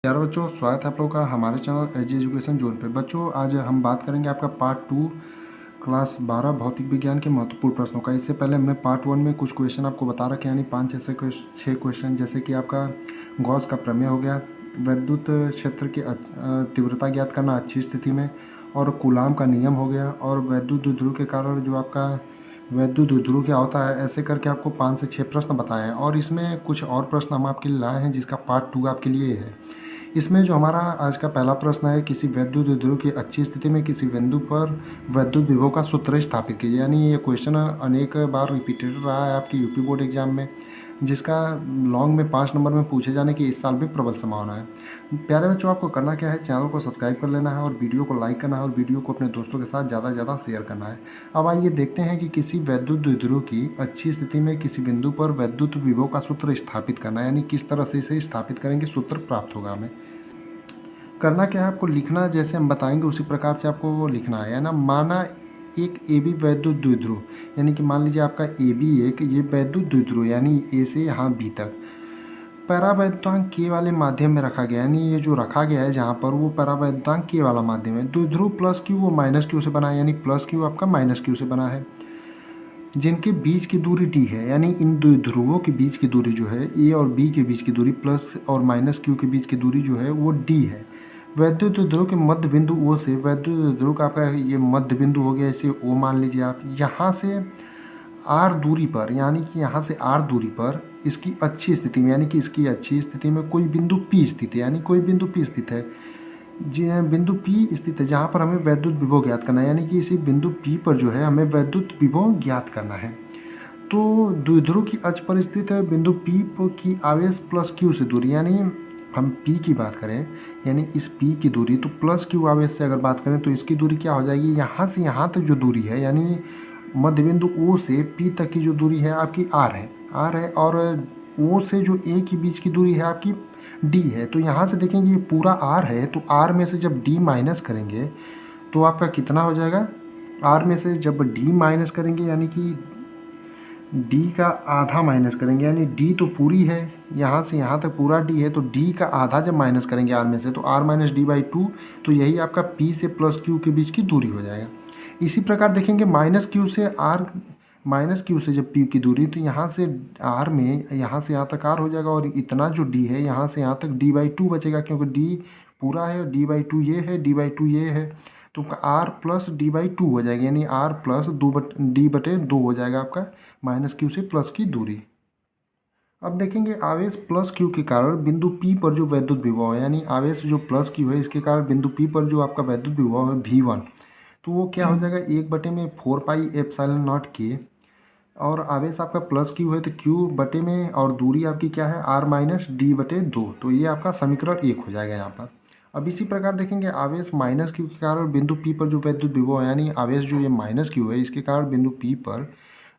प्यारे बच्चों, स्वागत है आप लोगों का हमारे चैनल एजी एजुकेशन जोन पे। बच्चों, आज हम बात करेंगे आपका पार्ट 2 क्लास 12 भौतिक विज्ञान के महत्वपूर्ण प्रश्नों का। इससे पहले हमने पार्ट 1 में कुछ क्वेश्चन आपको बता रखे, यानी 5 से 6 क्वेश्चन, जैसे कि आपका गॉस का प्रमेय हो गया, विद्युत क्षेत्र की तीव्रता ज्ञात करना अच्छी स्थिति में, और कूलाम का नियम हो गया, और वैद्युत द्विध्रुव के कारण जो आपका वैद्युत द्विध्रुव क्या होता है। ऐसे करके आपको 5 से 6 प्रश्न बताए हैं, और इसमें कुछ और प्रश्न हम आपके लिए लाए हैं जिसका पार्ट 2 आपके लिए है। इसमें जो हमारा आज का पहला प्रश्न है, किसी वैद्युत द्विध्रुव की अच्छी स्थिति में किसी बिंदु पर वैद्युत विभव का सूत्र स्थापित कीजिए। यानी ये क्वेश्चन अनेक बार रिपीटेड रहा है आपकी यूपी बोर्ड एग्जाम में, जिसका लॉन्ग में 5 नंबर में पूछे जाने की इस साल भी प्रबल संभावना है। प्यारे बच्चों, आपको करना क्या है, चैनल को सब्सक्राइब कर लेना है और वीडियो को लाइक करना है और वीडियो को अपने दोस्तों के साथ ज़्यादा से ज़्यादा शेयर करना है। अब आइए देखते हैं कि किसी वैद्युत द्विध्रुव की अच्छी स्थिति में किसी बिंदु पर वैद्युत विभव का सूत्र स्थापित करना है, यानी किस तरह से इसे स्थापित करेंगे, सूत्र प्राप्त होगा हमें। करना क्या है, आपको लिखना जैसे हम बताएंगे उसी प्रकार से आपको लिखना है ना। माना एक ए बी वैद्युत द्विध्रुव, यानी कि मान लीजिए आपका ए बी एक ये वैद्युत द्विध्रुव, यानी ए से यहाँ बी तक परावैद्युतांक के वाले माध्यम में रखा गया, यानी ये जो रखा गया है जहाँ पर वो परावैद्युतांक के वाला माध्यम है। द्विध्रुव प्लस क्यू वो माइनस क्यू से बना है, यानी प्लस क्यू आपका माइनस क्यू से बना है, जिनके बीच की दूरी डी है। यानी इन द्विध्रुवों के बीच की दूरी जो है, ए और बी के बीच की दूरी प्लस और माइनस क्यू के बीच की दूरी जो है वो डी है। वैद्युत द्विध्रुव के मध्य बिंदु ओ से, वैद्युत द्विध्रुव का आपका ये मध्य बिंदु हो गया, इसे ओ मान लीजिए आप। यहाँ से आर दूरी पर, यानी कि यहाँ से आर दूरी पर इसकी अच्छी स्थिति में, यानी कि इसकी अच्छी स्थिति में कोई बिंदु पी स्थित है, यानी कोई बिंदु पी स्थित है, जी बिंदु पी स्थित है जहाँ पर हमें वैद्युत विभव ज्ञात करना है। यानी कि इसी बिंदु पी पर जो है हमें वैद्युत विभव ज्ञात करना है। तो द्विध्रुव की अक्ष पर स्थित है बिंदु पी की आवेश प्लस क्यू से दूरी, यानी हम P की बात करें, यानी इस P की दूरी, तो प्लस क्यू आवेश से अगर बात करें तो इसकी दूरी क्या हो जाएगी, यहाँ से यहाँ तक जो दूरी है, यानी मध्य बिंदु O से P तक की जो दूरी है आपकी R है, और O से जो A के बीच की दूरी है आपकी D है। तो यहाँ से देखेंगे ये पूरा R है, तो R में से जब D माइनस करेंगे तो आपका कितना हो जाएगा, R में से जब D माइनस करेंगे, यानी कि D का आधा माइनस करेंगे, यानी D तो पूरी है, यहाँ से यहाँ तक पूरा D है, तो D का आधा जब माइनस करेंगे R में से, तो R माइनस डी बाई 2, तो यही आपका P से प्लस Q के बीच की दूरी हो जाएगा। इसी प्रकार देखेंगे माइनस Q से R, माइनस Q से जब P की दूरी, तो यहाँ से R में यहाँ से यहाँ तक R हो जाएगा, और इतना जो D है यहाँ से यहाँ तक D बाई 2 बचेगा, क्योंकि D पूरा है, D बाई 2 ये है, D बाई 2 ये है, तो R प्लस डी बाई 2 हो जाएगा, यानी R प्लस डी बटे 2 हो जाएगा आपका माइनस क्यू से प्लस की दूरी। अब देखेंगे आवेश प्लस क्यू के कारण बिंदु P पर जो वैद्युत विभव है, यानी आवेश जो प्लस क्यू है इसके कारण बिंदु P पर जो आपका वैद्युत विभव है V1, तो वो क्या हो जाएगा 1/4πε0 के, और आवेश आपका प्लस क्यू है तो क्यू बटे में, और दूरी आपकी क्या है R माइनस डी बटे 2, तो ये आपका समीकरण 1 हो जाएगा यहाँ पर। अब इसी प्रकार देखेंगे आवेश माइनस क्यू के कारण बिंदु P पर जो वैद्युत विभव है, यानी आवेश जो ये माइनस क्यू है इसके कारण बिंदु P पर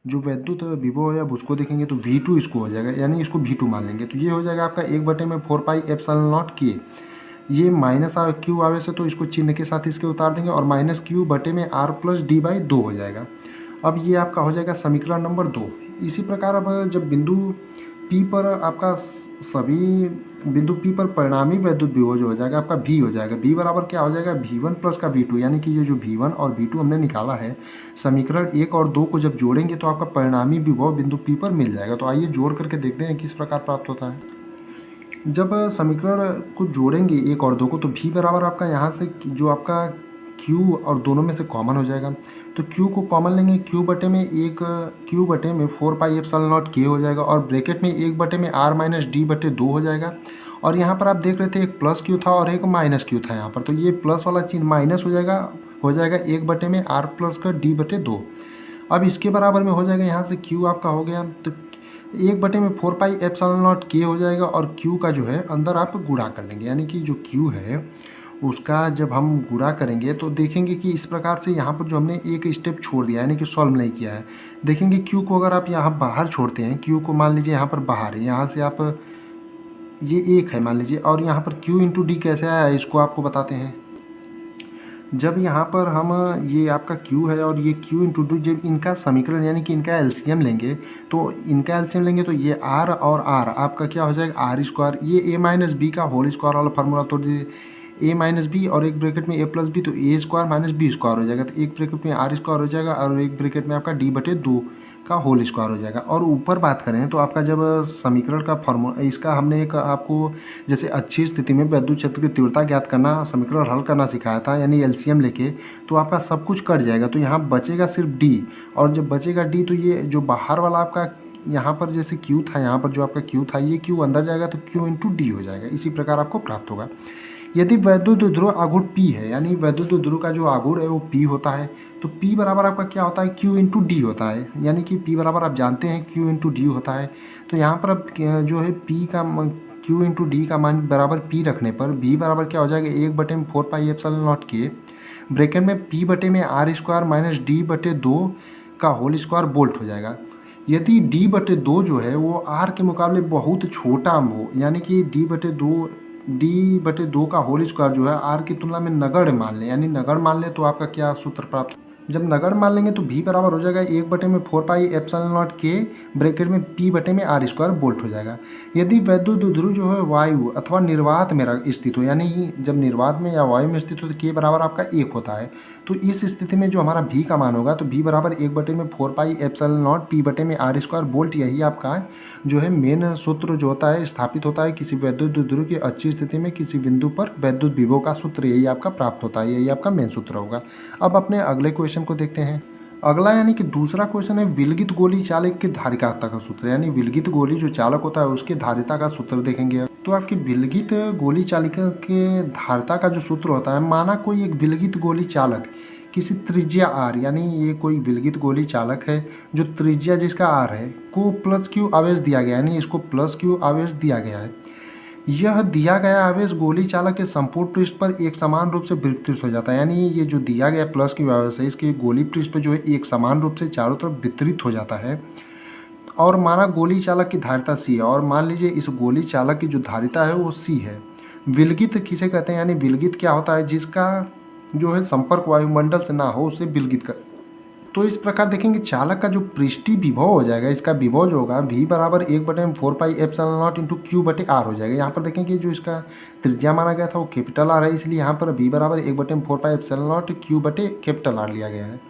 जो वैद्युत विभव है अब उसको देखेंगे तो V2 इसको हो जाएगा, यानी इसको V2 मान लेंगे, तो ये हो जाएगा आपका 1/4πε0 के। ये माइनस क्यू आवेश है तो इसको चिन्ह के साथ इसके उतार देंगे, और माइनस क्यू बटे में R प्लस डी बाई 2 हो जाएगा। अब ये आपका हो जाएगा समीकरण नंबर 2। इसी प्रकार अब जब बिंदु P पर आपका सभी बिंदु P पर परिणामी वैद्युत विभव जो हो जाएगा आपका V हो जाएगा, V बराबर क्या हो जाएगा V1 प्लस का V2, यानी कि ये जो V1 और V2 हमने निकाला है, समीकरण 1 और 2 को जब जोड़ेंगे तो आपका परिणामी विभव बिंदु P पर मिल जाएगा। तो आइए जोड़ करके देखते हैं किस प्रकार प्राप्त होता है। जब समीकरण को जोड़ेंगे 1 और 2 को, तो V बराबर आपका यहाँ से जो आपका Q और दोनों में से कॉमन हो जाएगा, तो Q को कॉमन लेंगे, Q बटे में 4πε0 K हो जाएगा, और ब्रैकेट में 1 बटे में R माइनस डी बटे 2 हो जाएगा। और यहाँ पर आप देख रहे थे एक प्लस Q था और एक माइनस Q था यहाँ पर, तो ये प्लस वाला चिन्ह माइनस हो जाएगा 1 बटे में R प्लस का डी बटे 2। अब इसके बराबर में हो जाएगा यहाँ से Q आपका हो गया, तो 1 बटे में 4πε0 K हो जाएगा, और Q का जो है अंदर आप गुणा कर देंगे, यानी कि जो Q है उसका जब हम गुणा करेंगे तो देखेंगे कि इस प्रकार से यहाँ पर जो हमने एक स्टेप छोड़ दिया, यानी कि सॉल्व नहीं किया है। देखेंगे Q को अगर आप यहाँ बाहर छोड़ते हैं, Q को मान लीजिए यहाँ पर बाहर है, यहाँ से आप ये 1 है मान लीजिए, और यहाँ पर Q इंटू डी कैसे आया है इसको आपको बताते हैं। जब यहाँ पर हम ये आपका Q है और ये Q इंटू टू, जब इनका समीकरण यानी कि इनका एलसीएम लेंगे तो ये R और R आपका क्या हो जाएगा, आर स्क्वायर। ये a माइनस बी का होल स्क्वायर वाला फार्मूला तोड़ दीजिए, a माइनस बी और एक ब्रैकेट में a प्लस बी, तो a square minus B square हो जाएगा, तो एक ब्रैकेट में R स्क्वायर हो जाएगा और एक ब्रैकेट में आपका d/2 का होल स्क्वायर हो जाएगा। और ऊपर बात करें तो आपका जब समीकरण का फॉर्मूला, इसका हमने एक आपको जैसे अच्छी स्थिति में विद्युत क्षेत्र की तीव्रता ज्ञात करना, समीकरण हल करना सिखाया था, यानी एलसीएम लेके, तो आपका सब कुछ कट जाएगा, तो यहाँ बचेगा सिर्फ डी। और जब बचेगा डी तो ये जो बाहर वाला आपका यहाँ पर जैसे Q था, यहाँ पर जो आपका Q था, ये Q अंदर जाएगा तो Q इंटू डी हो जाएगा। इसी प्रकार आपको प्राप्त होगा। यदि वैद्युत ध्रुव आघूर्ण P है, यानी वैद्युत ध्रुव का जो आघूर्ण है वो P होता है, तो P बराबर आपका क्या होता है, Q इंटू डी होता है, यानी कि P बराबर आप जानते हैं Q इंटू डी होता है। तो यहाँ पर अब जो है P का Q इंटू डी का मान बराबर P रखने पर V बराबर क्या हो जाएगा, 1/4πε0 ब्रैकेट में P/में R स्क्वायर माइनस D/2 का होल स्क्वायर बोल्ट हो जाएगा। यदि D/2 जो है वो R के मुकाबले बहुत छोटा हो, यानी कि D/2 का होल स्क्वायर जो है R की तुलना में नगण्य मान लें, यानी नगण्य मान लें, तो आपका क्या सूत्र प्राप्त, जब नगण्य मान लेंगे तो V बराबर हो जाएगा 1/4πε0 के ब्रैकेट में P/में R स्क्वायर बोल्ट हो जाएगा। यदि वैद्युत ध्रुव जो है वायु अथवा निर्वात में स्थित हो, यानी जब निर्वात में या वायु में स्थित हो तो K बराबर आपका 1 होता है, तो इस स्थिति में जो हमारा V का मान होगा तो V बराबर 1/4πε0 P/में R स्क्वायर बोल्ट। यही आपका जो है मेन सूत्र जो होता है, स्थापित होता है किसी वैद्युत ध्रुव की अच्छी स्थिति में किसी बिंदु पर विद्युत विभव का सूत्र, यही आपका प्राप्त होता है, यही आपका मेन सूत्र होगा। अब अपने अगले क्वेश्चन को देखते हैं। अगला यानी कि दूसरा क्वेश्चन है विलगित गोली चालक की धारिता का सूत्र, यानी विलगित गोली जो चालक होता है उसकी धारिता का सूत्र देखेंगे। तो आपकी विलगित गोली चालक के धारिता का जो सूत्र होता है, माना कोई एक विलगित गोली चालक किसी त्रिज्या R, यानी ये कोई विलगित गोली चालक है जो त्रिज्या जिसका R है को +Q आवेश दिया गया, यानी इसको +Q आवेश दिया गया है। यह दिया गया आवेश गोली चालक के संपूर्ण पृष्ठ पर एक समान रूप से वितरित हो जाता है, यानी ये जो दिया गया +Q आवेश है इसके गोली पृष्ठ पर जो है एक समान रूप से चारों तरफ वितरित हो जाता है। और माना गोली चालक की धारिता C है, और मान लीजिए इस गोली चालक की जो धारिता है वो C है। विलगित किसे कहते हैं, यानी विलगित क्या होता है, जिसका जो है संपर्क वायुमंडल से ना हो उसे विलगित कर। तो इस प्रकार देखेंगे चालक का जो पृष्ठीय विभव हो जाएगा, इसका विभव जो होगा V बराबर 1/4πε0 इंटू Q/R हो जाएगा। यहाँ पर देखेंगे जो इसका त्रिज्या माना गया था वो कैपिटल R है, इसलिए यहाँ पर V बराबर 1/4πε0 Q/R लिया गया है।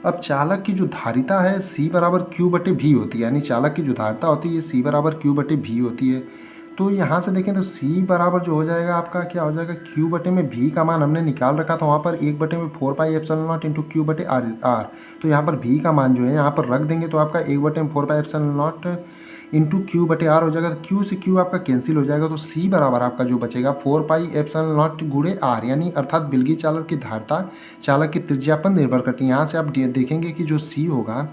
अब चालक की जो धारिता है C बराबर Q/V होती है, यानी चालक की जो धारिता होती है C बराबर Q/V होती है। तो यहाँ से देखें तो C बराबर जो हो जाएगा आपका क्या हो जाएगा, Q/में V का मान हमने निकाल रखा था वहाँ पर 1/4πε0 इंटू Q/R। तो यहाँ पर V का मान जो है यहाँ पर रख देंगे तो आपका 1/4πε0 इंटू Q/R हो जाएगा। तो Q से Q आपका कैंसिल हो जाएगा, तो C बराबर आपका जो बचेगा 4πε0 गुणे R, यानी अर्थात विलगित चालक की धारिता चालक की त्रिज्या पर निर्भर करती है। यहाँ से आप देखेंगे कि जो C होगा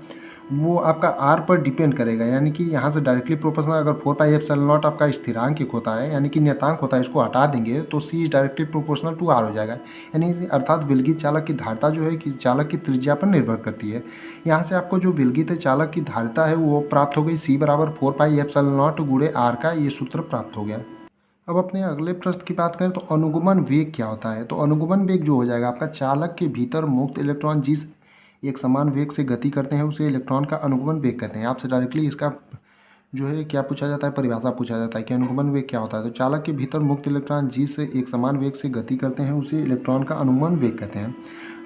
वो आपका R पर डिपेंड करेगा, यानी कि यहाँ से डायरेक्टली प्रोपोर्शनल, अगर 4πε0 आपका स्थिरांक एक होता है यानी कि नियतांक होता है, इसको हटा देंगे तो C is directly proportional to R हो जाएगा, यानी अर्थात विलगित चालक की धारिता जो है कि चालक की त्रिज्या पर निर्भर करती है। यहाँ से आपको जो विलगित चालक की धारिता है वो प्राप्त हो गई, C बराबर 4πε0 गुणे R का ये सूत्र प्राप्त हो गया। अब अपने अगले प्रश्न की बात करें तो अनुगमन वेग क्या होता है। तो अनुगमन वेग जो हो जाएगा आपका चालक के भीतर मुक्त इलेक्ट्रॉन जिस एक समान वेग से गति करते हैं उसे इलेक्ट्रॉन का अनुगमन वेग कहते हैं। आपसे डायरेक्टली इसका जो है क्या पूछा जाता है, परिभाषा पूछा जाता है कि अनुगमन वेग क्या होता है। तो चालक के भीतर मुक्त इलेक्ट्रॉन जिस एक समान वेग से गति करते हैं उसे इलेक्ट्रॉन का अनुगमन वेग कहते हैं।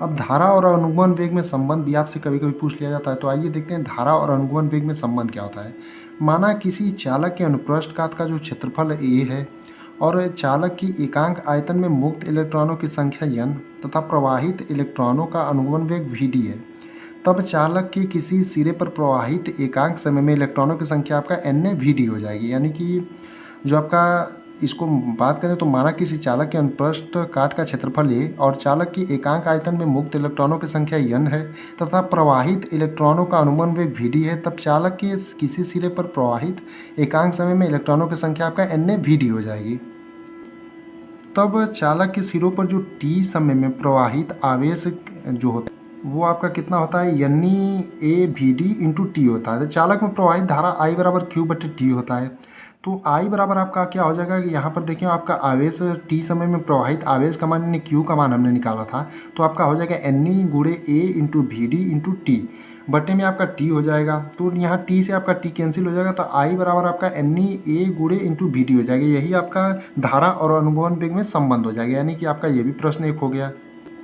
अब धारा और अनुगमन वेग में संबंध भी आपसे कभी कभी पूछ लिया जाता है, तो आइए देखते हैं धारा और अनुगमन वेग में संबंध क्या होता है। माना किसी चालक के अनुप्रस्थ काट का जो क्षेत्रफल A है और चालक की एकांक आयतन में मुक्त इलेक्ट्रॉनों की संख्या n तथा प्रवाहित इलेक्ट्रॉनों का अनुगमन वेग Vd है, तब चालक के किसी सिरे पर प्रवाहित एकांक समय में इलेक्ट्रॉनों की संख्या आपका n Vd हो जाएगी। यानी कि जो आपका इसको बात करें तो माना किसी चालक के अनुप्रस्थ काट का क्षेत्रफल A और चालक की एकांक आयतन में मुक्त इलेक्ट्रॉनों की संख्या n है तथा प्रवाहित इलेक्ट्रॉनों का अनुगमन वेग Vd है, तब चालक के किसी सिरे पर प्रवाहित एकांक समय में इलेक्ट्रॉनों की संख्या आपका n Vd हो जाएगी। तब चालक के सिरों पर जो T समय में प्रवाहित आवेश जो होता है वो आपका कितना होता है, यानी AVD इंटू T होता है। तो चालक में प्रवाहित धारा I बराबर Q/T होता है। तो आई बराबर आपका क्या हो जाएगा कि यहाँ पर देखिए आपका आवेश टी समय में प्रवाहित आवेश का मान यानी क्यू का मान हमने निकाला था, तो आपका हो जाएगा एन ई गुणे A into V D into T बटे में आपका टी हो जाएगा। तो यहाँ टी से आपका टी कैंसिल हो जाएगा, तो आई बराबर आपका एन ई ए गुणे इंटू वी डी हो जाएगा। यही आपका धारा और अनुगमन वेग में संबंध हो जाएगा, यानी कि आपका ये भी प्रश्न एक हो गया।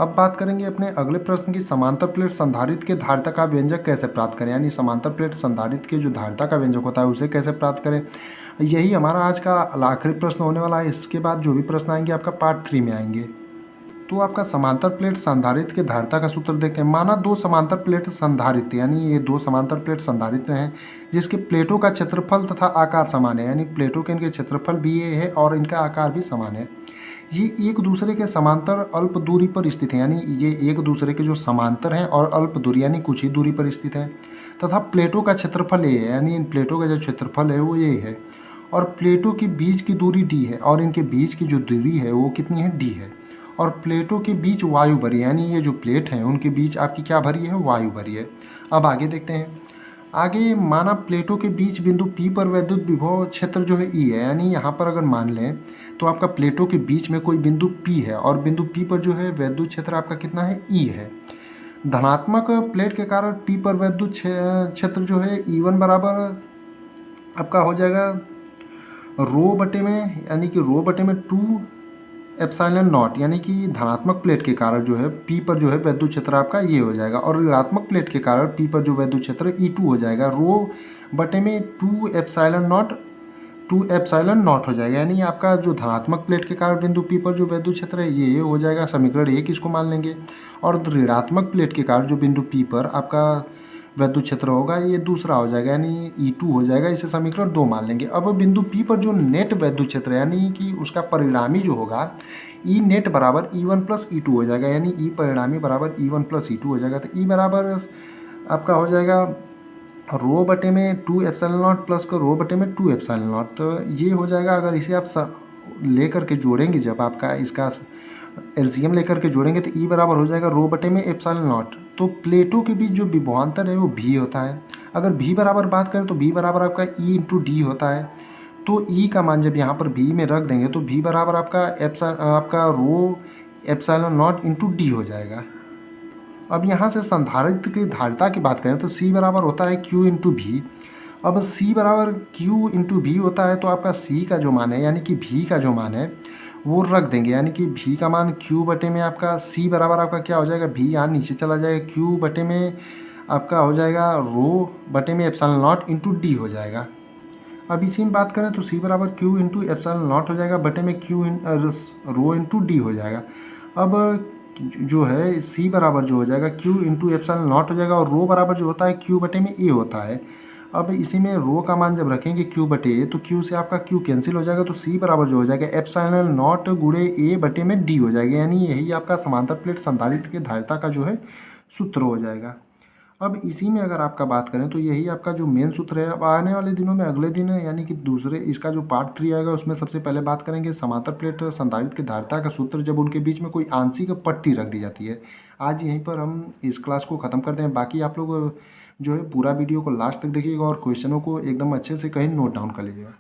अब बात करेंगे अपने अगले प्रश्न की, समांतर प्लेट संधारित्र के धारिता का व्यंजक कैसे प्राप्त करें, यानी समांतर प्लेट संधारित्र के जो धारिता का व्यंजक होता है उसे कैसे प्राप्त करें। यही हमारा आज का आखिरी प्रश्न होने वाला है। इसके बाद जो भी प्रश्न आएंगे आपका पार्ट 3 में आएंगे। तो आपका समांतर प्लेट संधारित्र के धारिता का सूत्र देखते हैं। माना दो समांतर प्लेट संधारित्र, यानी ये दो समांतर प्लेट संधारित्र हैं जिसके प्लेटों का क्षेत्रफल तथा आकार समान है, यानी प्लेटों के इनके क्षेत्रफल भी ये है और इनका आकार भी समान है। ये एक दूसरे के समांतर अल्प दूरी पर स्थित है, यानी ये एक दूसरे के जो समांतर हैं और अल्प दूरी यानी कुछ ही दूरी पर स्थित है, तथा प्लेटों का क्षेत्रफल ये है, यानी इन प्लेटों का जो क्षेत्रफल है वो ये है, और प्लेटों के बीच की दूरी डी है और इनके बीच की जो दूरी है वो कितनी है, डी है। और प्लेटों के बीच वायु भरी है, यानी ये जो प्लेट हैं उनके बीच आपकी क्या भरी है, वायु भरी है। अब आगे देखते हैं। आगे माना प्लेटों के बीच बिंदु P पर वैद्युत विभव क्षेत्र जो है E है, यानी यहाँ पर अगर मान लें तो आपका प्लेटों के बीच में कोई बिंदु P है और बिंदु P पर जो है वैद्युत क्षेत्र आपका कितना है, E है। धनात्मक प्लेट के कारण P पर वैद्युत क्षेत्र जो है E1 बराबर आपका हो जाएगा रो बटे में, यानी कि रो बटे में 2 एप्सिलॉन नॉट, यानी कि धनात्मक प्लेट के कारण जो है P पर जो है वैद्युत क्षेत्र आपका ये हो जाएगा, और ऋणात्मक प्लेट के कारण P पर जो वैद्युत क्षेत्र E2 हो जाएगा, रो बटे में 2 एप्सिलॉन नॉट हो जाएगा। यानी आपका जो धनात्मक प्लेट के कारण बिंदु P पर जो वैद्युत क्षेत्र है ये हो जाएगा, समीकरण 1 इसको मान लेंगे, और ऋणात्मक प्लेट के कारण जो बिंदु P पर आपका वैद्युत क्षेत्र होगा ये दूसरा हो जाएगा, यानी E2 हो जाएगा, इसे समीकरण 2 मान लेंगे। अब बिंदु P पर जो नेट वैद्युत क्षेत्र है, यानी कि उसका परिणामी जो होगा E नेट बराबर E1 प्लस E2 हो जाएगा, यानी E परिणामी बराबर E1 प्लस E2 हो जाएगा। तो E बराबर आपका हो जाएगा रो बटे में 2 एप्सिलॉन नॉट प्लस का रो बटे में 2 एप्सिलॉन नॉट, तो ये हो जाएगा। अगर इसे आप लेकर के जोड़ेंगे, जब आपका इसका एलसीएम लेकर के जोड़ेंगे तो E बराबर हो जाएगा रो बटे में एप्सिलॉन नॉट। तो प्लेटों के बीच जो विभवांतर है वो V होता है। अगर V बराबर बात करें तो V बराबर आपका E इंटू डी होता है। तो E का मान जब यहाँ पर V में रख देंगे तो V बराबर आपका रो एप्सिलॉन नॉट इंटू डी हो जाएगा। अब यहाँ से संधारित्र की धारिता की बात करें तो C बराबर होता है Q इंटू V। अब C बराबर Q इंटू V होता है, तो आपका C का जो मान है यानी कि V का जो मान है वो रख देंगे, यानी कि V का मान Q बटे में आपका C बराबर आपका क्या हो जाएगा, V यहाँ नीचे चला जाएगा, Q बटे में आपका हो जाएगा रो बटे में एप्सिलॉन नॉट इंटू डी हो जाएगा। अब इसी में बात करें तो C बराबर Q इंटू एप्सिलॉन नॉट हो जाएगा बटे में रो इंटू डी हो जाएगा। अब जो है C बराबर जो हो जाएगा Q इंटू एप्सिलॉन नॉट हो जाएगा, और रो बराबर जो होता है Q बटे में A होता है। अब इसी में रो का मान जब रखेंगे Q बटे A, तो Q से आपका Q कैंसिल हो जाएगा, तो C बराबर जो हो जाएगा एप्सिलॉन नॉट गुणे A बटे में D हो जाएगा, यानी यही आपका समांतर प्लेट संधारित्र के धारिता का जो है सूत्र हो जाएगा। अब इसी में अगर आपका बात करें तो यही आपका जो मेन सूत्र है। अब आने वाले दिनों में अगले दिन यानी कि दूसरे इसका जो पार्ट 3 आएगा उसमें सबसे पहले बात करेंगे समांतर प्लेट संधारित्र की धारिता का सूत्र, जब उनके बीच में कोई आंशिक पट्टी रख दी जाती है। आज यहीं पर हम इस क्लास को ख़त्म करते हैं। बाकी आप लोग जो है पूरा वीडियो को लास्ट तक देखिएगा और क्वेश्चनों को एकदम अच्छे से कहीं नोट डाउन कर लीजिएगा।